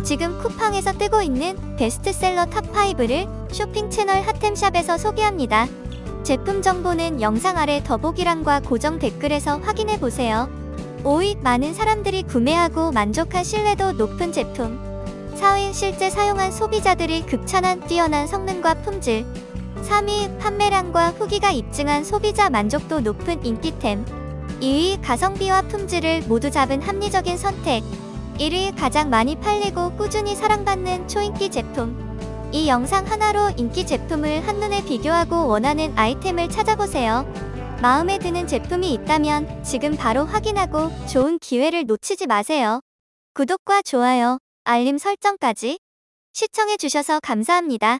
지금 쿠팡에서 뜨고 있는 베스트셀러 탑5를 쇼핑 채널 핫템샵에서 소개합니다. 제품 정보는 영상 아래 더보기란과 고정 댓글에서 확인해보세요. 5위, 많은 사람들이 구매하고 만족한 신뢰도 높은 제품. 4위, 실제 사용한 소비자들이 극찬한 뛰어난 성능과 품질. 3위, 판매량과 후기가 입증한 소비자 만족도 높은 인기템. 2위, 가성비와 품질을 모두 잡은 합리적인 선택. 1위, 가장 많이 팔리고 꾸준히 사랑받는 초인기 제품. 이 영상 하나로 인기 제품을 한눈에 비교하고 원하는 아이템을 찾아보세요. 마음에 드는 제품이 있다면 지금 바로 확인하고 좋은 기회를 놓치지 마세요. 구독과 좋아요, 알림 설정까지 시청해주셔서 감사합니다.